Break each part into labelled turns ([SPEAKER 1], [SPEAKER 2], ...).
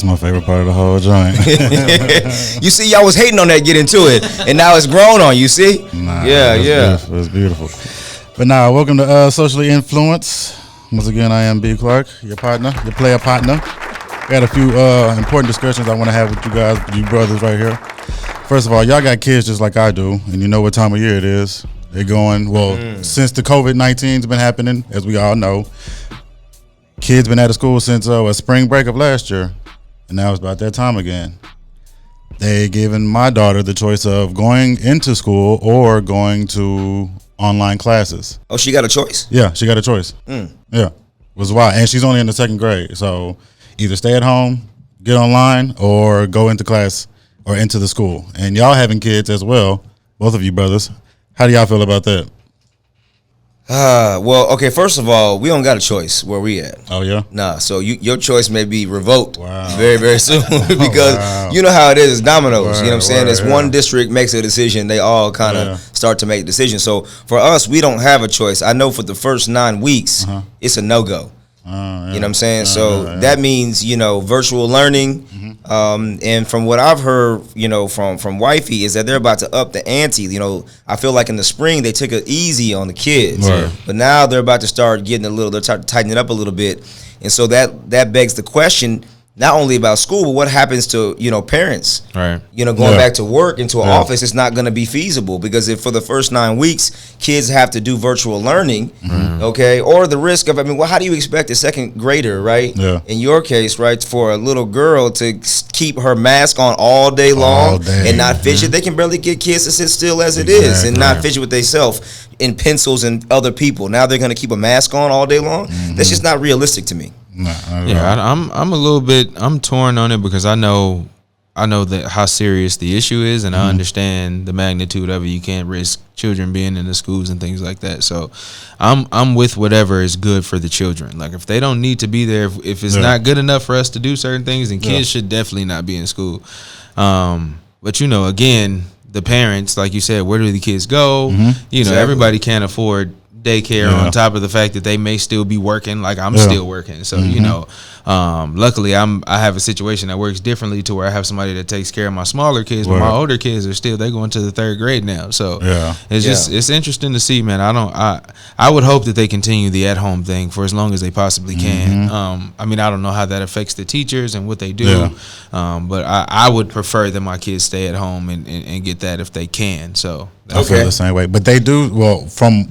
[SPEAKER 1] That's my favorite part of the whole joint.
[SPEAKER 2] You see, y'all was hating on that, get into it, and now it's grown on you. See?
[SPEAKER 1] Nah,
[SPEAKER 2] yeah.
[SPEAKER 1] Beautiful. It's beautiful. But now, welcome to Socially Influenced. Once again, I am B. Clark, your partner, your player partner. Got a few important discussions I want to have with you guys, you brothers right here. First of all, y'all got kids just like I do, and you know what time of year it is. They're going, since the COVID-19's been happening, as we all know, kids been out of school since a spring break of last year, and now it's about that time again. They given my daughter the choice of going into school or going to online classes.
[SPEAKER 2] Oh, she got a choice?
[SPEAKER 1] Yeah, she got a choice. Yeah, was wild, and she's only in the second grade, so either stay at home, get online, or go into class or into the school. And y'all having kids as well, both of you brothers. How do y'all feel about that?
[SPEAKER 2] Well, okay, first of all, we don't got a choice where we at.
[SPEAKER 1] Oh, yeah?
[SPEAKER 2] Nah, so your choice may be revoked
[SPEAKER 1] Wow.
[SPEAKER 2] very, very soon because you know how it is, it's dominoes. You know what I'm saying? As one district makes a decision, they all kind of start to make decisions. So for us, we don't have a choice. I know for the first 9 weeks, it's a no-go. You know what I'm saying? That means, virtual learning. And from what I've heard, from wifey is that they're about to up the ante. I feel like in the spring they took it easy on the kids, but now they're about to start getting they're starting to tighten it up a little bit. And so that begs the question, not only about school, but what happens to, parents, right? Going back to work into an office, it's not going to be feasible because if for the first 9 weeks, kids have to do virtual learning, okay, or the risk of, how do you expect a second grader, right? Yeah. In your case, right, for a little girl to keep her mask on all day long and not fidget, they can barely get kids to sit still as it is and not fidget with themselves in pencils and other people. Now they're going to keep a mask on all day long. That's just not realistic to me.
[SPEAKER 3] I'm torn on it because I know that how serious the issue is, and I understand the magnitude of it. You can't risk children being in the schools and things like that. So I'm with whatever is good for the children. Like if they don't need to be there, if it's not good enough for us to do certain things, then kids should definitely not be in school. But again, the parents, like you said, where do the kids go? Everybody can't afford daycare on top of the fact that they may still be working like I'm still working. So luckily I have a situation that works differently to where I have somebody that takes care of my smaller kids, but my older kids are they going to the third grade now. So it's interesting to see, man. I would hope that they continue the at home thing for as long as they possibly can. I don't know how that affects the teachers and what they do, but I would prefer that my kids stay at home and get that if they can. So
[SPEAKER 1] I feel the same way, but they do from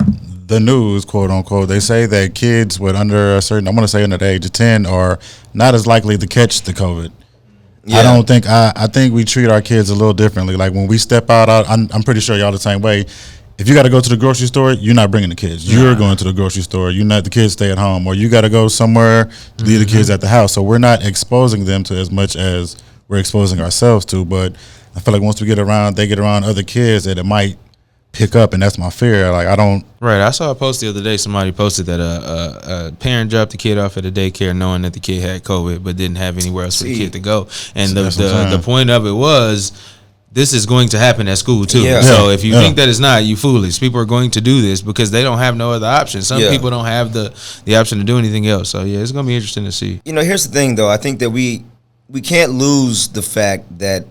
[SPEAKER 1] the news, quote unquote, they say that kids with under the age of 10 are not as likely to catch the COVID. I think we treat our kids a little differently. Like when we step out, I'm pretty sure y'all the same way. If you got to go to the grocery store, you're not bringing the kids. You're going to the grocery store. You're not, the kids stay at home, or you got to go somewhere to leave the kids at the house. So we're not exposing them to as much as we're exposing ourselves to. But I feel like once they get around other kids, that it might pick up, and that's my fear. Like
[SPEAKER 3] I saw a post the other day. Somebody posted that a parent dropped the kid off at a daycare knowing that the kid had COVID but didn't have anywhere else for the kid to go. And the point of it was, this is going to happen at school too. So if you think that it's not, you foolish. People are going to do this because they don't have no other option. Some people don't have the option to do anything else. So it's going to be interesting to see.
[SPEAKER 2] Here's the thing though. I think that we can't lose the fact that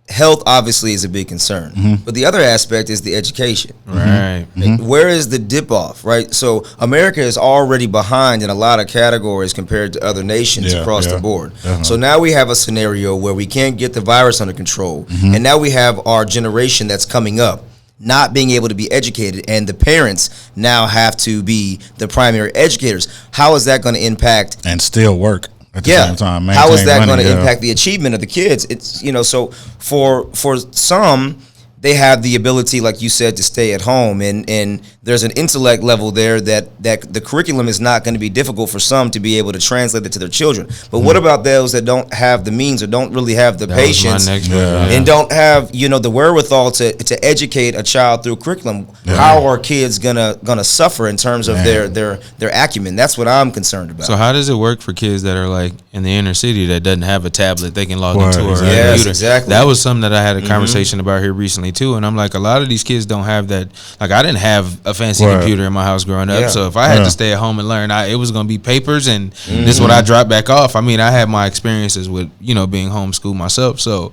[SPEAKER 2] health obviously is a big concern, but the other aspect is the education.
[SPEAKER 3] Right.
[SPEAKER 2] Where is the dip off, right? So America is already behind in a lot of categories compared to other nations across the board. So now we have a scenario where we can't get the virus under control, and now we have our generation that's coming up not being able to be educated, and the parents now have to be the primary educators. How is that going to impact
[SPEAKER 1] and still work at the same time?
[SPEAKER 2] How is that going to impact the achievement of the kids? It's so for some, they have the ability, like you said, to stay at home, and there's an intellect level there that the curriculum is not going to be difficult for some to be able to translate it to their children. But what about those that don't have the means or don't really have the patience and don't have the wherewithal to educate a child through curriculum? How are kids gonna suffer in terms of their acumen? That's what I'm concerned about.
[SPEAKER 3] So how does it work for kids that are like in the inner city that doesn't have a tablet they can log into or a computer?
[SPEAKER 2] Exactly.
[SPEAKER 3] That was something that I had a conversation about here recently too, and I'm like, a lot of these kids don't have that. Like I didn't have a fancy computer in my house growing up. So if I had to stay at home and learn, it was going to be papers, and this is what I dropped back off. I mean, I had my experiences with, being homeschooled myself. So,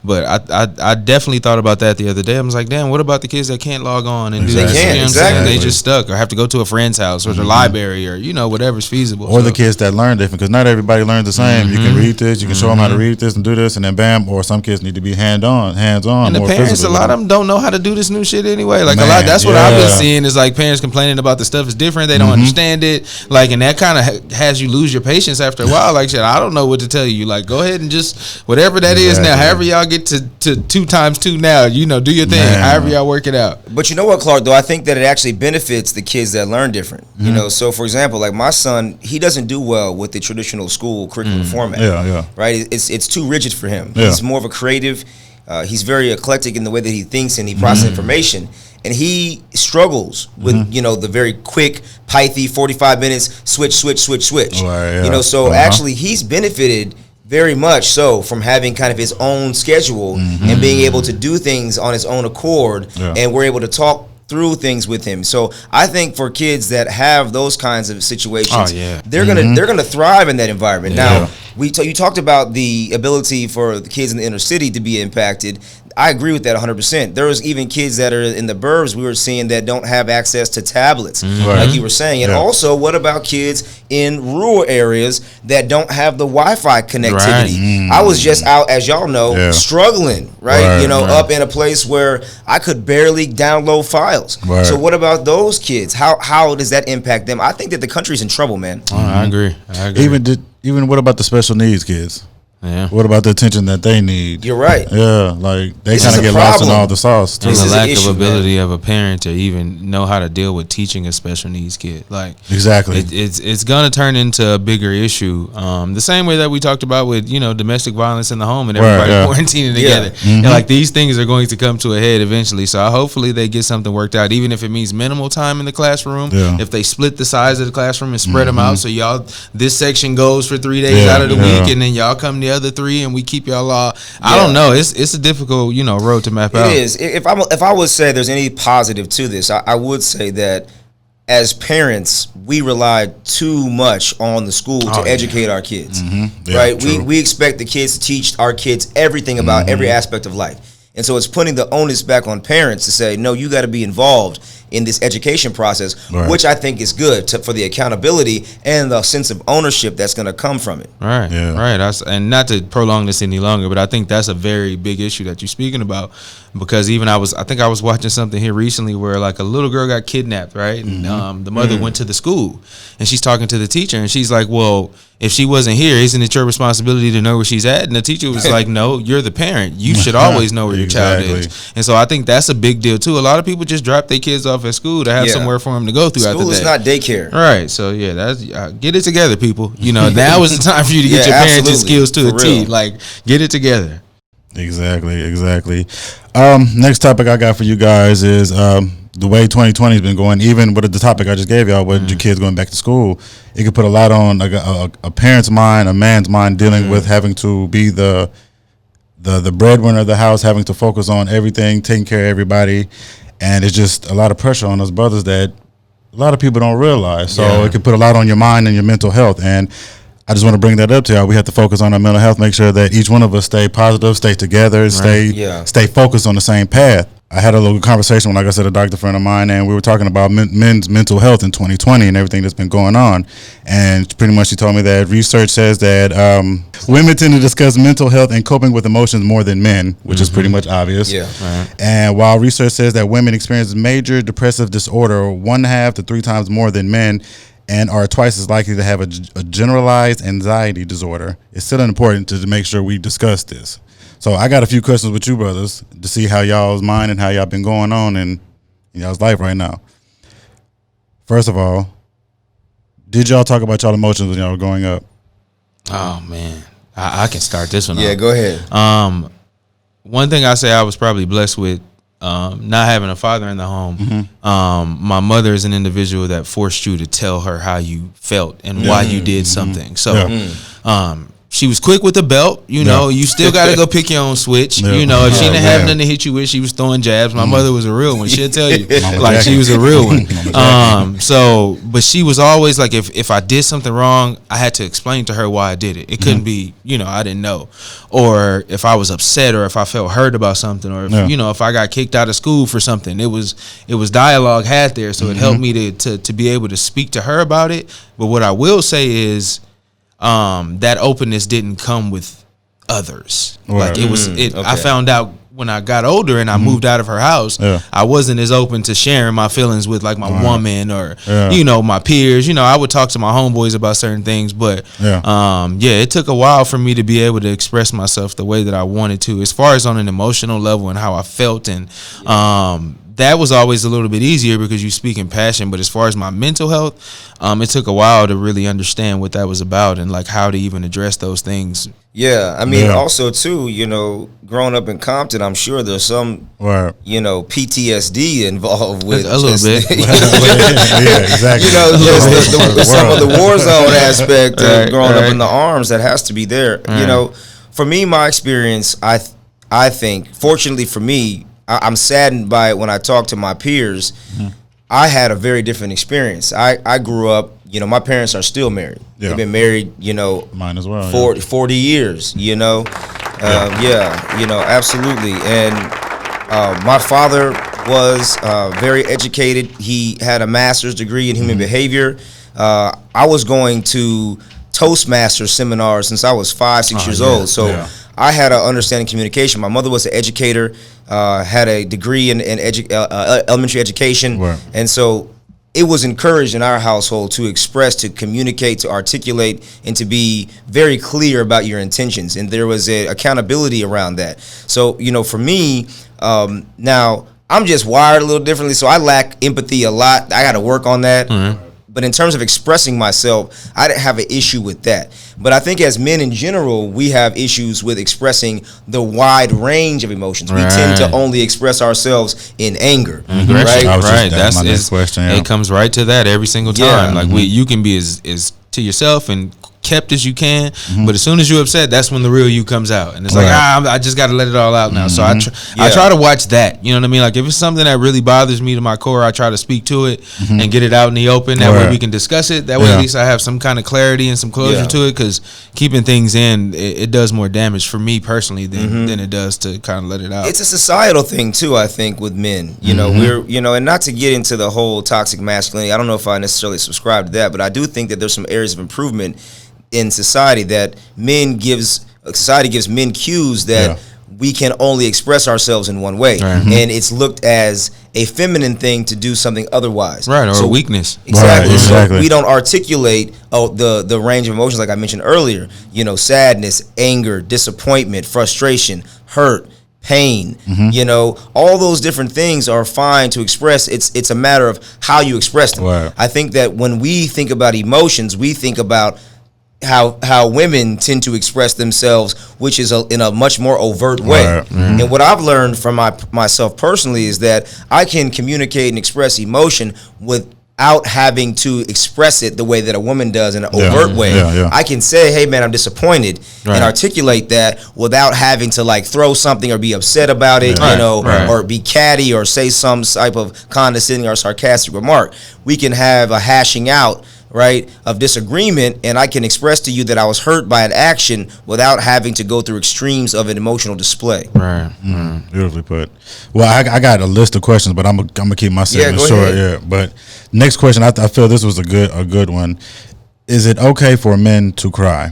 [SPEAKER 3] but I definitely thought about that the other day. I was like, damn, what about the kids that can't log on and do this?
[SPEAKER 2] They can't,
[SPEAKER 3] They just stuck or have to go to a friend's house or the library or, whatever's feasible.
[SPEAKER 1] Or the kids that learn different, because not everybody learns the same. You can read this, you can show them how to read this and do this, and then bam, or some kids need to be hands-on.
[SPEAKER 3] And the
[SPEAKER 1] more
[SPEAKER 3] parents,
[SPEAKER 1] physical.
[SPEAKER 3] a lot of them don't know how to do this new shit anyway. Like a lot, that's what I've been seeing is like parents complaining about the stuff is different. They don't understand it. Like, and that kind of has you lose your patience after a while. Like, shit, I don't know what to tell you. Like, go ahead and just, whatever that is now, however y'all get to 2 times 2 now, do your thing, however y'all work it out.
[SPEAKER 2] But you know what, Clark, though, I think that it actually benefits the kids that learn different. So for example, like my son, he doesn't do well with the traditional school curriculum format. Right? It's too rigid for him. He's more of a creative. He's very eclectic in the way that he thinks and he processes information. And he struggles with, the very quick, pithy 45 minutes, switch. So actually he's benefited very much so from having kind of his own schedule and being able to do things on his own accord, and we're able to talk through things with him. So I think for kids that have those kinds of situations, they're gonna thrive in that environment. Now, you talked about the ability for the kids in the inner city to be impacted. I agree with that 100%. There was even kids that are in the burbs we were seeing that don't have access to tablets, like you were saying. And also, what about kids in rural areas that don't have the Wi-Fi connectivity? I was just out, as y'all know, struggling, up in a place where I could barely download files. So what about those kids? How does that impact them? I think that the country's in trouble, man.
[SPEAKER 3] I agree.
[SPEAKER 1] Even what about the special needs kids?
[SPEAKER 3] Yeah.
[SPEAKER 1] What about the attention that they need?
[SPEAKER 2] You're right.
[SPEAKER 1] Yeah, like they kind of get lost in all the sauce too.
[SPEAKER 3] And the lack of ability of a parent to even know how to deal with teaching a special needs kid. Like
[SPEAKER 1] exactly,
[SPEAKER 3] it's gonna turn into a bigger issue. The same way that we talked about with domestic violence in the home and everybody quarantining together. And like these things are going to come to a head eventually. So hopefully they get something worked out, even if it means minimal time in the classroom. If they split the size of the classroom and spread them out, so this section goes for 3 days out of the week, and then y'all come the other 3 and we keep y'all all. I don't know. It's a difficult road to map out.
[SPEAKER 2] It is. If I would say there's any positive to this, I would say that as parents we rely too much on the school to educate our kids. Right? We expect the kids to teach our kids everything about every aspect of life. And so it's putting the onus back on parents to say, no, you got to be involved in this education process, which I think is good for the accountability and the sense of ownership that's going to come from it.
[SPEAKER 3] Right, right. And not to prolong this any longer, but I think that's a very big issue that you're speaking about, because even I think I was watching something here recently where like a little girl got kidnapped, right? And the mother went to the school and she's talking to the teacher and she's like, well, if she wasn't here, isn't it your responsibility to know where she's at? And the teacher was like, no, you're the parent. You should always know where your child is. And so I think that's a big deal too. A lot of people just drop their kids off at school to have somewhere for them to go throughout the day.
[SPEAKER 2] School is not daycare.
[SPEAKER 3] Right. So yeah, that's get it together, people. Now is the time for you to get your parenting skills to a T. Like, get it together.
[SPEAKER 1] Exactly. Next topic I got for you guys is the way 2020 has been going. Even with the topic I just gave y'all, with your kids going back to school, it could put a lot on a parent's mind, a man's mind, dealing with having to be the breadwinner of the house, having to focus on everything, taking care of everybody, and it's just a lot of pressure on those brothers that a lot of people don't realize. So it can put a lot on your mind and your mental health. And I just want to bring that up to y'all. We have to focus on our mental health, make sure that each one of us stay positive, stay together, stay focused on the same path. I had a little conversation with, like I said, a doctor friend of mine, and we were talking about men's mental health in 2020 and everything that's been going on. And pretty much she told me that research says that women tend to discuss mental health and coping with emotions more than men, which is pretty much obvious. And while research says that women experience major depressive disorder 1.5 to 3 times more than men, and are twice as likely to have a generalized anxiety disorder, it's still important to make sure we discuss this. So I got a few questions with you brothers to see how y'all's mind and how y'all been going on in y'all's life right now. First of all, did y'all talk about y'all emotions when y'all were growing up?
[SPEAKER 3] Oh man, I can start this one.
[SPEAKER 2] Yeah, go ahead.
[SPEAKER 3] One thing I say I was probably blessed with, not having a father in the home. My mother is an individual that forced you to tell her how you felt and why you did something. So She was quick with the belt, you know. You still got to go pick your own switch, you know. If she didn't have nothing to hit you with, she was throwing jabs. My mother was a real one. She'll tell you, like she was a real one. So, but she was always like, if I did something wrong, I had to explain to her why I did it. It couldn't be, you know, I didn't know, or if I was upset, or if I felt hurt about something, or if, you know, if I got kicked out of school for something. It was dialogue had there, so it helped me to be able to speak to her about it. But what I will say is, that openness didn't come with others. Like it was, I found out when I got older and I moved out of her house, I wasn't as open to sharing my feelings with like my woman or, you know, my peers. You know, I would talk to my homeboys about certain things, but it took a while for me to be able to express myself the way that I wanted to, as far as on an emotional level and how I felt. And, that was always a little bit easier because you speak in passion. But as far as my mental health, it took a while to really understand what that was about and like how to even address those things.
[SPEAKER 2] Yeah, I mean, also too, you know, growing up in Compton, I'm sure there's some, you know, PTSD involved with
[SPEAKER 3] a little bit.
[SPEAKER 2] Yeah, exactly. You know, just some of the war zone aspect of growing up in the arms that has to be there. You know, for me, my experience, I think, fortunately for me, I'm saddened by it when I talk to my peers. I had a very different experience. I grew up, you know, my parents are still married. They've been married, you know,
[SPEAKER 1] mine as well,
[SPEAKER 2] 40 years, you know. You know, absolutely. And my father was very educated. He had a master's degree in human behavior. I was going to Toastmaster seminars since I was 5-6 years old. So I had an understanding communication. My mother was an educator, had a degree in elementary education. And so it was encouraged in our household to express, to communicate, to articulate, and to be very clear about your intentions. And there was a accountability around that. So, you know, for me, now I'm just wired a little differently, so I lack empathy a lot. I got to work on that. But in terms of expressing myself, I didn't have an issue with that. But I think as men in general, we have issues with expressing the wide range of emotions. We tend to only express ourselves in anger.
[SPEAKER 3] Right. That's my next question. It comes right to that every single time. Like you can be as to yourself and kept as you can, but as soon as you're upset, that's when the real you comes out, and it's like I just got to let it all out now. So I try to watch that. You know what I mean? Like if it's something that really bothers me to my core, I try to speak to it and get it out in the open. That way we can discuss it. That way at least I have some kind of clarity and some closure to it. Because keeping things in, it does more damage for me personally than it does to kind of let it out.
[SPEAKER 2] It's a societal thing too, I think, with men. You know, and not to get into the whole toxic masculinity. I don't know if I necessarily subscribe to that, but I do think that there's some areas of improvement in society that society gives men cues that we can only express ourselves in one way, and it's looked as a feminine thing to do something otherwise,
[SPEAKER 3] or a weakness.
[SPEAKER 2] Exactly. So we don't articulate the range of emotions like I mentioned earlier. You know, sadness, anger, disappointment, frustration, hurt, pain, you know, all those different things are fine to express. It's a matter of how you express them. I think that when we think about emotions, we think about how women tend to express themselves, which is in a much more overt way. And what I've learned from myself personally is that I can communicate and express emotion without having to express it the way that a woman does in an overt way. I can say, hey man, I'm disappointed, and articulate that without having to like throw something or be upset about it, you know, or be catty or say some type of condescending or sarcastic remark. We can have a hashing out of disagreement, and I can express to you that I was hurt by an action without having to go through extremes of an emotional display.
[SPEAKER 1] Beautifully put. Well, I got a list of questions, but I'm gonna keep my segment short. But next question, I feel this was a good one. Is it okay for men to cry?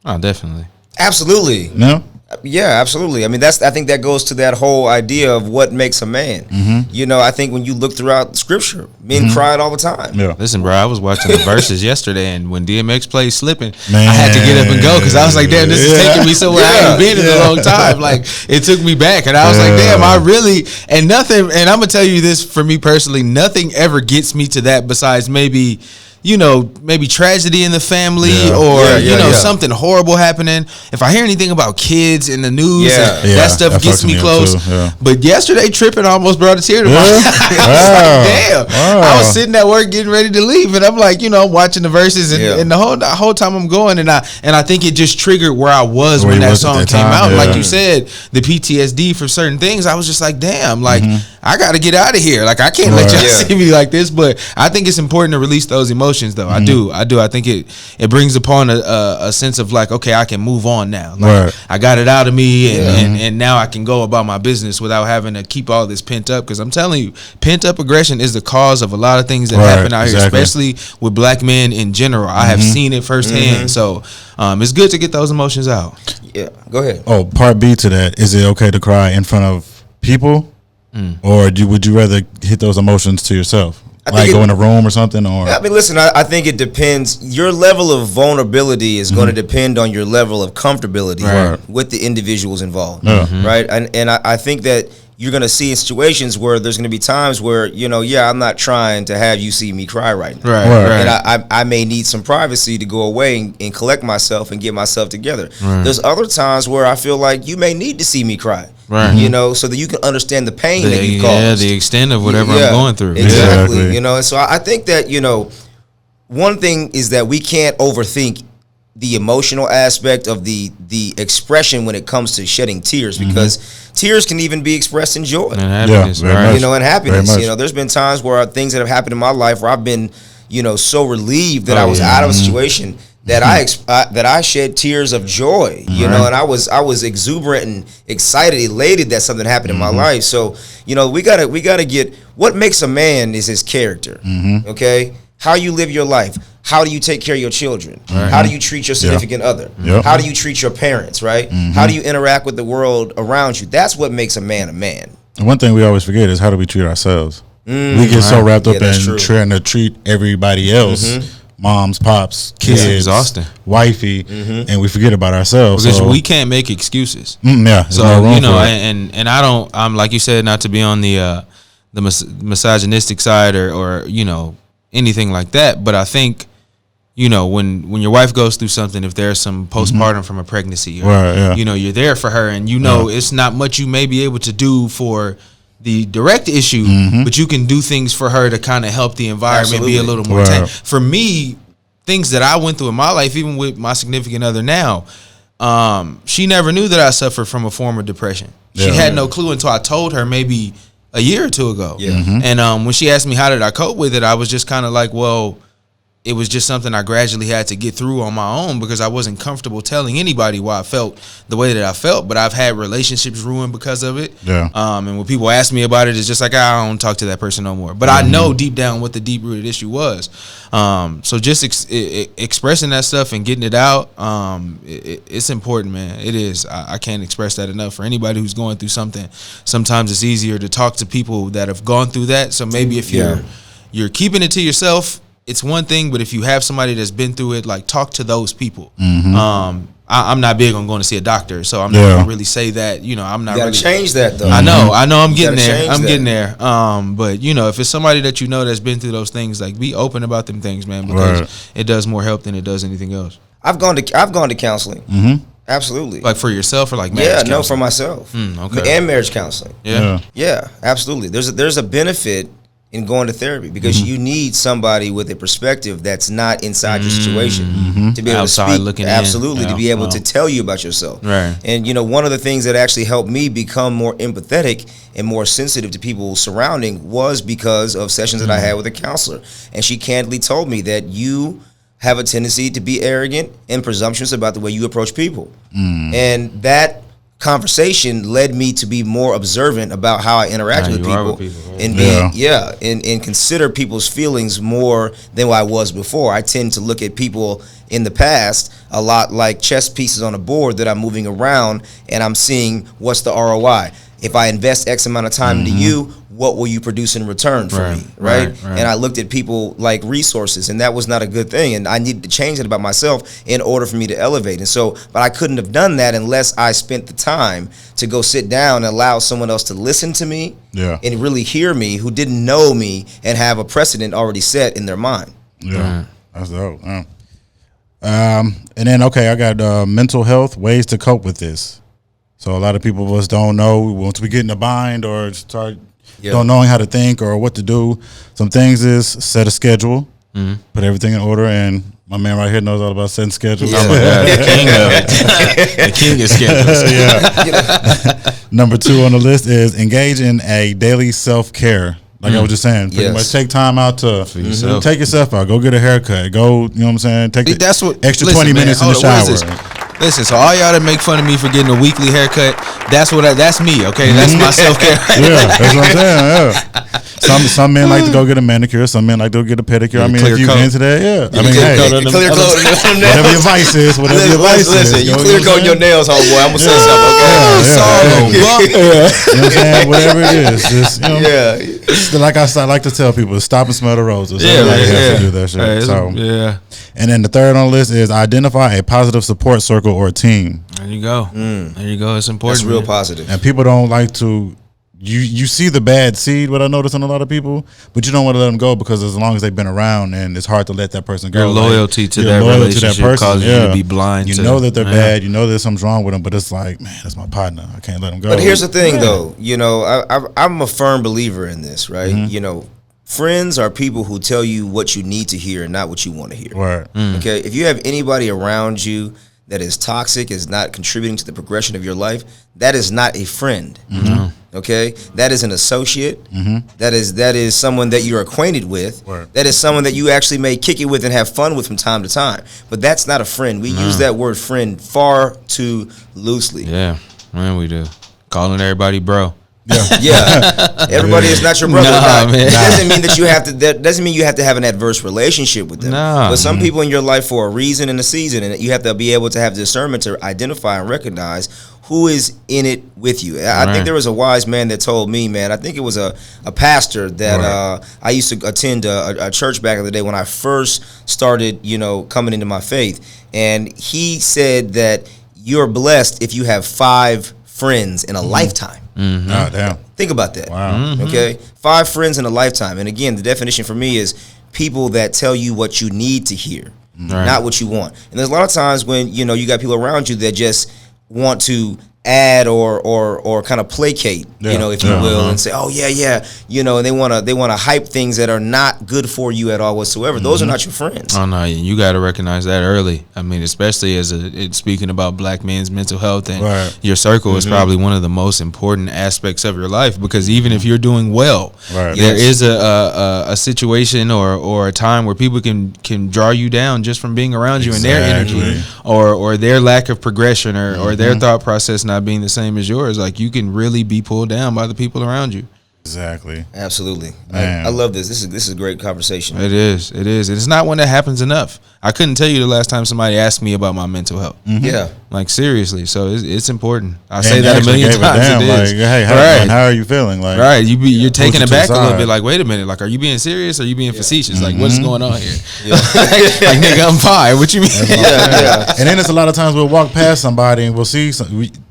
[SPEAKER 3] Oh, definitely.
[SPEAKER 2] Absolutely.
[SPEAKER 1] No?
[SPEAKER 2] Yeah, absolutely. I mean, I think that goes to that whole idea of what makes a man. You know, I think when you look throughout Scripture, men cried all the time.
[SPEAKER 3] Listen, bro, I was watching the verses yesterday, and when DMX played "Slipping," I had to get up and go because I was like, "Damn, this is taking me somewhere I haven't been in a long time." Like, it took me back, and I was like, "Damn, I really." And I'm gonna tell you this for me personally, nothing ever gets me to that besides maybe maybe tragedy in the family or something horrible happening. If I hear anything about kids in the news, that stuff gets me close. But yesterday, tripping almost brought a tear to my eye. I was like, damn. I was sitting at work getting ready to leave, and I'm like, watching the verses, and the whole time I'm going, and I think it just triggered where I was when that song came out. Like you said, the PTSD for certain things, I was just like, damn, like I got to get out of here. Like I can't let y'all see me like this. But I think it's important to release those emotions, though. I do. I think it brings upon a sense of like, okay, I can move on now. Like I got it out of me, and now I can go about my business without having to keep all this pent up. Because I'm telling you, pent up aggression is the cause of a lot of things that happen out here, especially with black men in general. I have seen it firsthand. So it's good to get those emotions out.
[SPEAKER 2] Yeah, go ahead.
[SPEAKER 1] Oh, part B to that, is it okay to cry in front of people, or would you rather hit those emotions to yourself? Like go in a room or something? Or
[SPEAKER 2] I mean, listen, I think it depends. Your level of vulnerability is going to depend on your level of comfortability with the individuals involved, right? And I think that you're going to see in situations where there's going to be times where, I'm not trying to have you see me cry right now. And I may need some privacy to go away and collect myself and get myself together. There's other times where I feel like you may need to see me cry. So that you can understand the pain that you caused. Yeah,
[SPEAKER 3] the extent of whatever I'm going through.
[SPEAKER 2] Exactly. And so I think that, one thing is that we can't overthink the emotional aspect of the expression when it comes to shedding tears, because tears can even be expressed in joy
[SPEAKER 3] and happiness,
[SPEAKER 2] and happiness. There's been times where things that have happened in my life where I've been, so relieved that I was out of a situation that I shed tears of joy, and I was exuberant and excited, elated that something happened in my life. So, we gotta get what makes a man is his character. Okay, how you live your life. How do you take care of your children? How do you treat your significant other? How do you treat your parents, right? How do you interact with the world around you? That's what makes a man a man.
[SPEAKER 1] And one thing we always forget is how do we treat ourselves? We get so wrapped up in trying to treat everybody else, moms, pops, kids,
[SPEAKER 3] exhausting,
[SPEAKER 1] wifey, and we forget about ourselves.
[SPEAKER 3] Because we can't make excuses. So, and I'm like you said, not to be on the misogynistic side or anything like that, but I think when your wife goes through something, if there's some postpartum from a pregnancy, or, you're there for her, and it's not much you may be able to do for the direct issue, but you can do things for her to kind of help the environment be a little more tame. For me, things that I went through in my life, even with my significant other now, she never knew that I suffered from a form of depression. She had no clue until I told her maybe a year or two ago. And when she asked me how did I cope with it, I was just kind of like, well, it was just something I gradually had to get through on my own, because I wasn't comfortable telling anybody why I felt the way that I felt. But I've had relationships ruined because of it. And when people ask me about it, it's just like, I don't talk to that person no more. But I know deep down what the deep-rooted issue was. So just expressing that stuff and getting it out, it's important, man. It is. I can't express that enough. For anybody who's going through something, sometimes it's easier to talk to people that have gone through that. So maybe if you're keeping it to yourself, it's one thing, but if you have somebody that's been through it, like, talk to those people. I'm not big on going to see a doctor, so I'm not going to really say that. I'm not.
[SPEAKER 2] You gotta change that though.
[SPEAKER 3] I know. I'm getting there. Getting there. But if it's somebody that that's been through those things, like, be open about them things, man, because it does more help than it does anything else.
[SPEAKER 2] I've gone to counseling. Absolutely.
[SPEAKER 3] Like for yourself or like marriage counseling?
[SPEAKER 2] For myself.
[SPEAKER 3] Okay.
[SPEAKER 2] And marriage counseling. Yeah, absolutely. There's a benefit in going to therapy, because you need somebody with a perspective that's not inside your situation to be able
[SPEAKER 3] outside
[SPEAKER 2] to speak, to be able to tell you about yourself. And one of the things that actually helped me become more empathetic and more sensitive to people surrounding was because of sessions that I had with a counselor. And she candidly told me that you have a tendency to be arrogant and presumptuous about the way you approach people. And that conversation led me to be more observant about how I interact with people, and and consider people's feelings more than what I was before. I tend to look at people in the past a lot like chess pieces on a board that I'm moving around, and I'm seeing what's the ROI. If I invest X amount of time into you, what will you produce in return for me, right? And I looked at people like resources, and that was not a good thing, and I needed to change it about myself in order for me to elevate. And so, but I couldn't have done that unless I spent the time to go sit down and allow someone else to listen to me and really hear me, who didn't know me and have a precedent already set in their mind.
[SPEAKER 1] Yeah, that's dope. And then I got mental health ways to cope with this. So a lot of people of us don't know once we get in a bind or start don't knowing how to think or what to do. Some things is set a schedule, put everything in order, and my man right here knows all about setting schedules.
[SPEAKER 3] Oh my God, the king of it. The king of schedules.
[SPEAKER 1] Yeah. Number 2 on the list is engage in a daily self-care. Like I was just saying, pretty much take time out to take yourself out. Go get a haircut. Go, you know what I'm saying? Take the extra 20 minutes in the shower.
[SPEAKER 3] Listen, so all y'all that make fun of me for getting a weekly haircut, that's me, okay? That's my self-care.
[SPEAKER 1] Yeah, that's what I'm saying, yeah. Some men like to go get a manicure. Some men like to go get a pedicure. I mean, if you into that, yeah. I mean,
[SPEAKER 2] clear coat
[SPEAKER 1] whatever your vice is,
[SPEAKER 2] Listen, you clear coat your nails, homeboy. I'm gonna say something, okay?
[SPEAKER 1] You know what I'm saying? Whatever it is, just like I like to tell people, stop and smell the roses. To do that shit. And then the third on the list is identify a positive support circle or team.
[SPEAKER 3] There you go. There you go. It's important.
[SPEAKER 2] That's real positive.
[SPEAKER 1] And people don't like to. You see the bad seed, what I notice in a lot of people, but you don't want to let them go because as long as they've been around, and it's hard to let that person go.
[SPEAKER 3] Your loyalty to that relationship causes you to be blind.
[SPEAKER 1] You know that they're bad. You know there's something wrong with them, but it's like, man, that's my partner. I can't let them go.
[SPEAKER 2] But here's the thing, though. You know, I'm a firm believer in this, right? You know, friends are people who tell you what you need to hear and not what you want to hear.
[SPEAKER 1] Right.
[SPEAKER 2] Okay? If you have anybody around you that is toxic, is not contributing to the progression of your life, that is not a friend. Okay, that is an associate. That is someone that you're acquainted with.
[SPEAKER 1] Right.
[SPEAKER 2] That is someone that you actually may kick it with and have fun with from time to time. But that's not a friend. We use that word friend far too loosely.
[SPEAKER 3] Yeah, man, we do. Calling everybody bro.
[SPEAKER 2] Yeah. Everybody is not your brother.
[SPEAKER 3] It
[SPEAKER 2] doesn't mean that you have to. That doesn't mean you have to have an adverse relationship with them. But some people in your life for a reason and a season, and you have to be able to have discernment to identify and recognize who is in it with you. I think there was a wise man that told me, man. I think it was a pastor that I used to attend a church back in the day when I first started, coming into my faith, and he said that you're blessed if you have 5 friends in a lifetime.
[SPEAKER 1] Oh, damn.
[SPEAKER 2] Think about that.
[SPEAKER 1] Wow.
[SPEAKER 2] Okay, 5 friends in a lifetime, and again, the definition for me is people that tell you what you need to hear, not what you want. And there's a lot of times when you got people around you that just want to add or kind of placate, if you will, and say, oh yeah, and they want to hype things that are not good for you at all whatsoever. Those are not your friends.
[SPEAKER 3] Oh no, you got to recognize that early. I mean, especially as it's speaking about black men's mental health, and your circle is probably one of the most important aspects of your life, because even if you're doing well, there is a situation or a time where people can draw you down just from being around you and their energy or their lack of progression or their thought process not being the same as yours. Like, you can really be pulled down by the people around you.
[SPEAKER 1] Exactly.
[SPEAKER 2] Absolutely. I love this. This is a great conversation.
[SPEAKER 3] It is. And it's not one that happens enough. I couldn't tell you the last time somebody asked me about my mental health.
[SPEAKER 2] Yeah.
[SPEAKER 3] Like, seriously. So it's important. I say that a million times.
[SPEAKER 1] It is. Like, hey, how are you feeling? Like,
[SPEAKER 3] you're taking it back a little bit. Like, wait a minute. Like, are you being serious? Or are you being facetious? Like, what's going on here? Like, nigga, I'm fine. What you mean?
[SPEAKER 1] And then it's a lot of times we'll walk past somebody and we'll see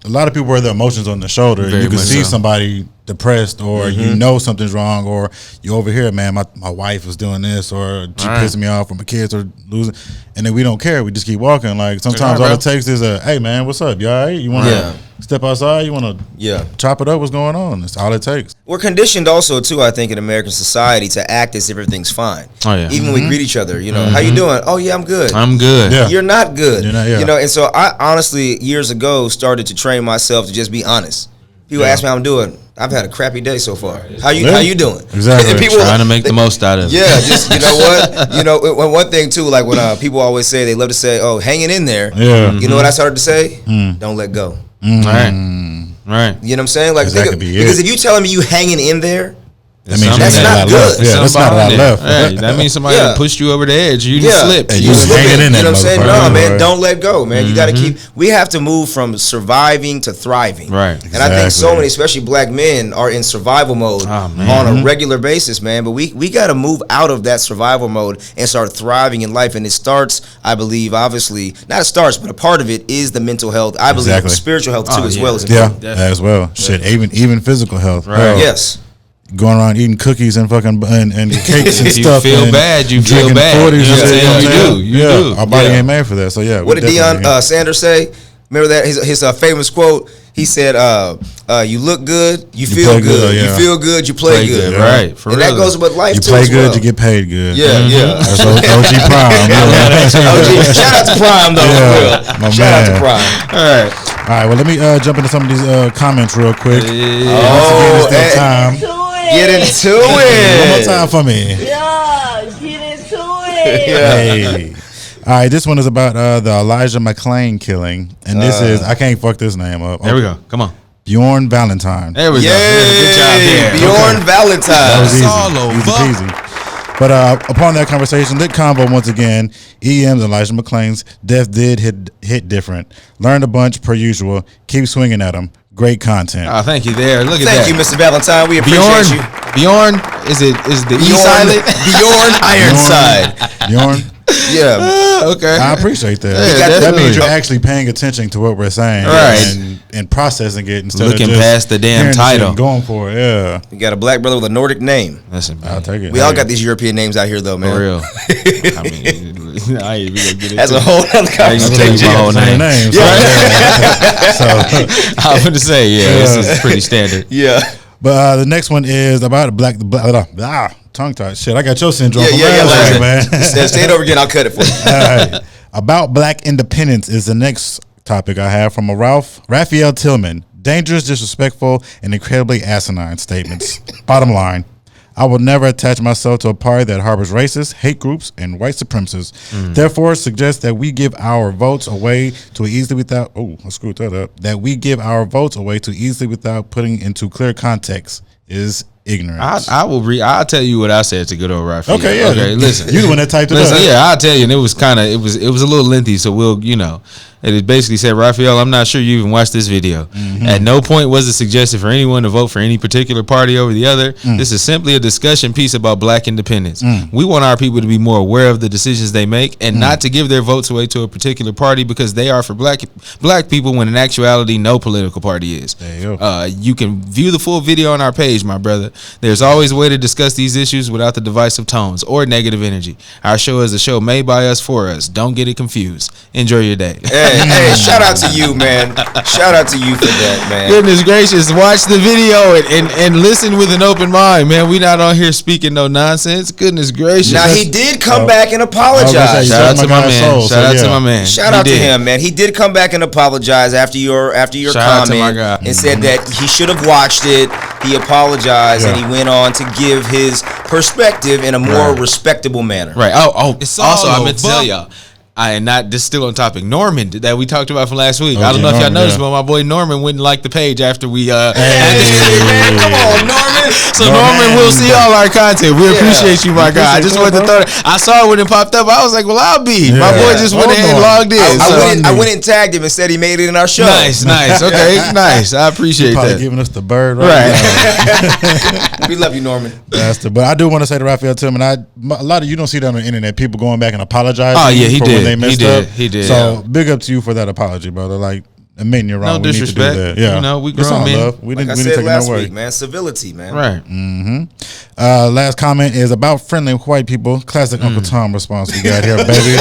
[SPEAKER 1] a lot of people wear their emotions on their shoulder.
[SPEAKER 3] Very
[SPEAKER 1] you can see
[SPEAKER 3] so.
[SPEAKER 1] Somebody depressed, or something's wrong, or you over here, man, my wife was doing this, or she pissing me off, or my kids are losing, and then we don't care. We just keep walking. Like, sometimes all it takes is hey man, what's up? You all right? You want to step outside? You want to chop it up? What's going on? That's all it takes.
[SPEAKER 2] We're conditioned also too, I think, in American society to act as if everything's fine.
[SPEAKER 3] Oh yeah.
[SPEAKER 2] Even when we greet each other, how you doing? Oh yeah, I'm good.
[SPEAKER 3] I'm good.
[SPEAKER 1] Yeah.
[SPEAKER 2] You're not good.
[SPEAKER 1] You're not,
[SPEAKER 2] and so I honestly years ago started to train myself to just be honest. People ask me how I'm doing. I've had a crappy day so far. How you doing?
[SPEAKER 1] Exactly.
[SPEAKER 3] People trying to make the most out of it.
[SPEAKER 2] Yeah, just what? One thing too, like when people always say, they love to say, "Oh, hanging in there."
[SPEAKER 1] Yeah.
[SPEAKER 2] You know what I started to say? Don't let go.
[SPEAKER 3] Right.
[SPEAKER 2] You know what I'm saying? Like, because if you telling me you hanging in there,
[SPEAKER 1] that means
[SPEAKER 2] that's not good.
[SPEAKER 1] Yeah, that's not a lot left.
[SPEAKER 3] That means somebody pushed you over the edge. You just slipped.
[SPEAKER 1] You hanging in there.
[SPEAKER 2] You know what I'm saying? No, man, don't let go, man. You got to keep. We have to move from surviving to thriving.
[SPEAKER 3] Right.
[SPEAKER 2] And I think so many, especially black men, are in survival mode on a regular basis, man. But we got to move out of that survival mode and start thriving in life. And it starts, I believe, obviously, not it starts, but a part of it is the mental health. I believe spiritual health too, as well as
[SPEAKER 1] as well. Shit, even physical health.
[SPEAKER 3] Right.
[SPEAKER 2] Yes.
[SPEAKER 1] going around eating cookies and fucking and cakes and
[SPEAKER 3] if
[SPEAKER 1] stuff.
[SPEAKER 3] You feel bad. You feel bad. You do. You do.
[SPEAKER 1] Our body ain't made for that. So yeah.
[SPEAKER 2] What did Deion Sanders say? Remember that his famous quote. He said, "You look good, you feel good. You feel good, you play good."
[SPEAKER 3] Right. For
[SPEAKER 2] and
[SPEAKER 3] real.
[SPEAKER 2] that goes with life
[SPEAKER 1] you
[SPEAKER 2] too.
[SPEAKER 1] play
[SPEAKER 2] as
[SPEAKER 1] good,
[SPEAKER 2] well.
[SPEAKER 1] you get paid good.
[SPEAKER 2] Yeah.
[SPEAKER 1] That's OG Prime.
[SPEAKER 2] OG, shout out to Prime though. For real. Shout out to Prime.
[SPEAKER 3] All
[SPEAKER 1] right. Well, let me jump into some of these comments real quick.
[SPEAKER 2] Oh,
[SPEAKER 1] time.
[SPEAKER 2] Get into it.
[SPEAKER 1] One more time for me.
[SPEAKER 4] Yeah, get into it.
[SPEAKER 1] Hey. All right, this one is about the Elijah McClain killing, and this is I can't fuck this name up.
[SPEAKER 3] There we go. Come on.
[SPEAKER 1] Bjorn Valentine.
[SPEAKER 3] There we go.
[SPEAKER 2] Good job there. Bjorn Valentine.
[SPEAKER 1] That was
[SPEAKER 3] It's
[SPEAKER 1] easy. Easy. But upon that conversation, lit convo once again. EM's Elijah McClain's death did hit different. Learned a bunch per usual. Keep swinging at him. Great content.
[SPEAKER 3] Oh, thank you there. Look at that.
[SPEAKER 2] Thank you, Mr. Valentine. We appreciate you.
[SPEAKER 3] Bjorn, is the E silent?
[SPEAKER 2] Bjorn Ironside.
[SPEAKER 1] Bjorn.
[SPEAKER 2] Yeah.
[SPEAKER 3] Okay.
[SPEAKER 1] I appreciate that.
[SPEAKER 3] Yeah,
[SPEAKER 1] that means you're actually paying attention to what we're saying,
[SPEAKER 3] right?
[SPEAKER 1] And processing it instead
[SPEAKER 3] looking
[SPEAKER 1] of just
[SPEAKER 3] past the damn title,
[SPEAKER 1] going for it. Yeah.
[SPEAKER 2] You got a black brother with a Nordic name.
[SPEAKER 3] Listen, man.
[SPEAKER 1] I'll take it.
[SPEAKER 2] We all got these European names out here, though, man.
[SPEAKER 3] For real. I mean, I ain't even gonna get it.
[SPEAKER 2] That's a whole other conversation.
[SPEAKER 3] Tell you my whole name.
[SPEAKER 1] Names,
[SPEAKER 2] so
[SPEAKER 3] I was going to say, this is pretty standard.
[SPEAKER 2] Yeah.
[SPEAKER 1] But the next one is about tongue tied. Shit, I got your syndrome.
[SPEAKER 2] Yeah.
[SPEAKER 1] Man.
[SPEAKER 2] Say it over again. I'll cut it for you.
[SPEAKER 1] All right. About black independence is the next topic I have from a Raphael Tillman. Dangerous, disrespectful, and incredibly asinine statements. Bottom line, I will never attach myself to a party that harbors racists, hate groups, and white supremacists. Therefore, suggest that we give our votes away too easily without. Oh, I screwed that up. That we give our votes away too easily without putting into clear context is ignorance.
[SPEAKER 3] I'll tell you what I said to good old Raphael.
[SPEAKER 1] Okay, yeah.
[SPEAKER 3] Okay, listen.
[SPEAKER 1] You the one that typed it up.
[SPEAKER 3] Yeah, I'll tell you, and it was a little lengthy, so we'll, it basically said, Raphael, I'm not sure you even watched this video. At no point was it suggested for anyone to vote for any particular party over the other. This is simply a discussion piece about black independence. We want our people to be more aware of the decisions they make and not to give their votes away to a particular party because they are for black people when in actuality no political party is.
[SPEAKER 1] There you go.
[SPEAKER 3] You can view the full video on our page, my brother. There's always a way to discuss these issues without the divisive tones or negative energy. Our show is a show made by us for us. Don't get it confused. Enjoy your day.
[SPEAKER 2] Hey, shout out to you, man. Shout out to you for that, man.
[SPEAKER 3] Goodness gracious, watch the video and listen with an open mind, man. We not on here speaking no nonsense. Goodness gracious.
[SPEAKER 2] Now he did come back and apologize.
[SPEAKER 3] Shout out to my man. Shout out to my man.
[SPEAKER 2] Shout out to him, man. He did come back and apologize after your comment and said that he should have watched it. He apologized and he went on to give his perspective in a more respectable manner.
[SPEAKER 3] Right. Oh. Also, I meant to tell y'all. This is still on topic. Norman that we talked about from last week. I don't know if y'all noticed, but my boy Norman wouldn't like the page after we.
[SPEAKER 2] Man, come on, Norman.
[SPEAKER 3] So Norman will see all our content. We appreciate you, my guy. I just wanted to throw that. I saw it when it popped up. I was like, well, I'll be. My boy just went ahead and logged in.
[SPEAKER 2] I went and tagged him and said he made it in our show.
[SPEAKER 3] Nice. Okay, nice. I appreciate
[SPEAKER 1] probably
[SPEAKER 3] that.
[SPEAKER 1] Giving us the bird right.
[SPEAKER 2] We love you, Norman.
[SPEAKER 1] Bastard. But I do want to say to Raphael Tillman, a lot of you don't see that on the internet. People going back and apologizing.
[SPEAKER 3] Oh yeah, he did.
[SPEAKER 1] He did. So big up to you for that apology, brother. Like, admitting you're wrong.
[SPEAKER 3] No disrespect.
[SPEAKER 1] We need to do that. Yeah,
[SPEAKER 3] we grown men.
[SPEAKER 1] Love. We didn't take
[SPEAKER 2] last
[SPEAKER 1] no way.
[SPEAKER 2] week, man. Civility, man.
[SPEAKER 3] Right.
[SPEAKER 1] Last comment is about friendly white people. Classic Uncle Tom response we got here, baby.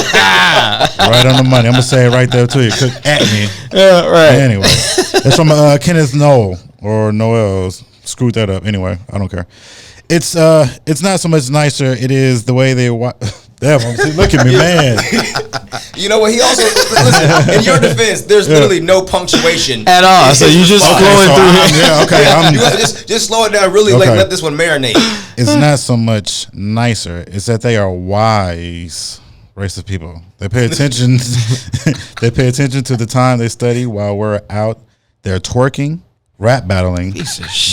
[SPEAKER 1] Right on the money. I'm gonna say it right there to you. Cook at me.
[SPEAKER 3] Yeah, right.
[SPEAKER 1] Anyway, it's from Kenneth Noel or Noel's. Screwed that up. Anyway, I don't care. It's not so much nicer. It is the way they Damn, look at me, man.
[SPEAKER 2] You know what? He also listen. In your defense, there's literally no punctuation
[SPEAKER 3] at all. So you just flowing through it.
[SPEAKER 1] Yeah, okay.
[SPEAKER 2] You just slow it down. Really, let this one marinate.
[SPEAKER 1] It's not so much nicer. It's that they are wise racist people. They pay attention. They pay attention to the time they study while we're out there twerking, rap battling,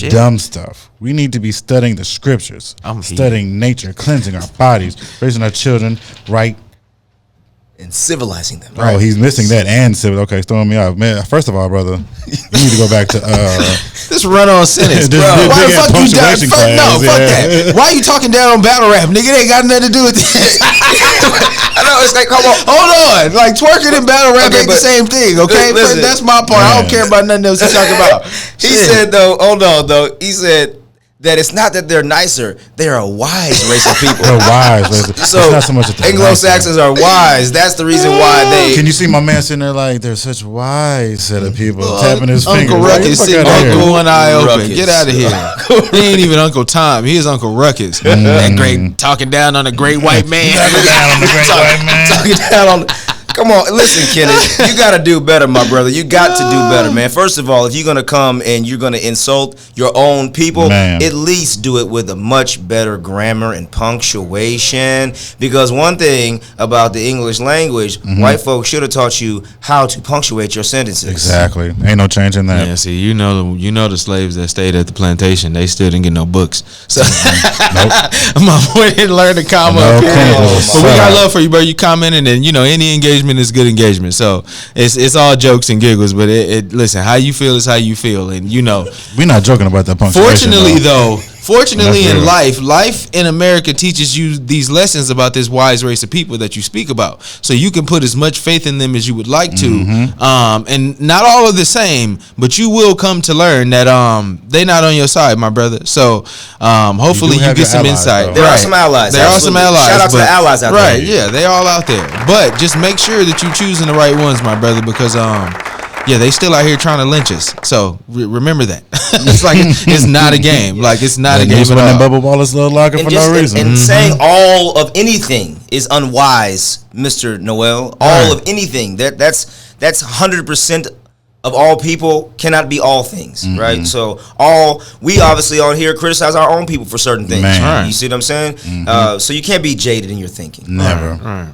[SPEAKER 1] dumb stuff. We need to be studying the scriptures, studying nature, cleansing our bodies, raising our children right,
[SPEAKER 2] and civilizing them.
[SPEAKER 1] Oh, he's missing that and civil. Okay, it's throwing me off, man. First of all, brother, you need to go back to
[SPEAKER 3] this run-on sentence, bro. Why the fuck you down? Fuck that. Why you talking down on battle rap, nigga? It ain't got nothing to do with this.
[SPEAKER 2] I know it's like, hold
[SPEAKER 3] on, like twerking and battle rap ain't the same thing, okay? Listen, that's my part. Man. I don't care about nothing else he's talking about.
[SPEAKER 2] He said though, hold on though. He said that it's not that they're nicer, they're a wise race of people.
[SPEAKER 1] They're wise.
[SPEAKER 2] So
[SPEAKER 1] it's not so much that they're
[SPEAKER 2] Anglo-Saxons are wise. That's the reason why they.
[SPEAKER 1] Can you see my man sitting there like they're such wise set of people, tapping his
[SPEAKER 3] Uncle
[SPEAKER 1] fingers?
[SPEAKER 3] Ruckus sitting Uncle one eye open.
[SPEAKER 2] Ruckus.
[SPEAKER 3] Get out of here. He ain't even Uncle Tom. He is Uncle Ruckus. That great talking down on the great white man.
[SPEAKER 1] Talking down on the great white man.
[SPEAKER 2] Talking down on. Come on, listen, Kenneth. You got to do better, my brother. You got to do better, man. First of all, if you're going to come and you're going to insult your own people, at least do it with a much better grammar and punctuation. Because one thing about the English language, white folks should have taught you how to punctuate your sentences.
[SPEAKER 1] Exactly. Ain't no change in that.
[SPEAKER 3] Yeah, see, you know the slaves that stayed at the plantation, they still didn't get no books. So my boy didn't learn the comma. But we got love for you, bro. You commenting, and any engagement is good engagement. So it's all jokes and giggles, but it listen, how you feel is how you feel, and
[SPEAKER 1] we're not joking about that punctuation.
[SPEAKER 3] Fortunately in life in America teaches you these lessons about this wise race of people that you speak about, so you can put as much faith in them as you would like to, and not all are the same, but you will come to learn that they not on your side, my brother. So hopefully you get some insight.
[SPEAKER 2] There are some allies.
[SPEAKER 3] There are some allies.
[SPEAKER 2] Shout out to the allies out there.
[SPEAKER 3] Right, yeah, they all out there. But just make sure that you choosing the right ones, my brother, because they still out here trying to lynch us. So remember that. It's like it's not a game. Like it's not a game at all.
[SPEAKER 1] That bubble ball is little locker for no reason.
[SPEAKER 2] And saying all of anything is unwise, Mr. Noel. All of anything. That's 100% of all people cannot be all things, right? So we obviously on here criticize our own people for certain things. You see what I'm saying? So you can't be jaded in your thinking.
[SPEAKER 1] Never.
[SPEAKER 3] All right.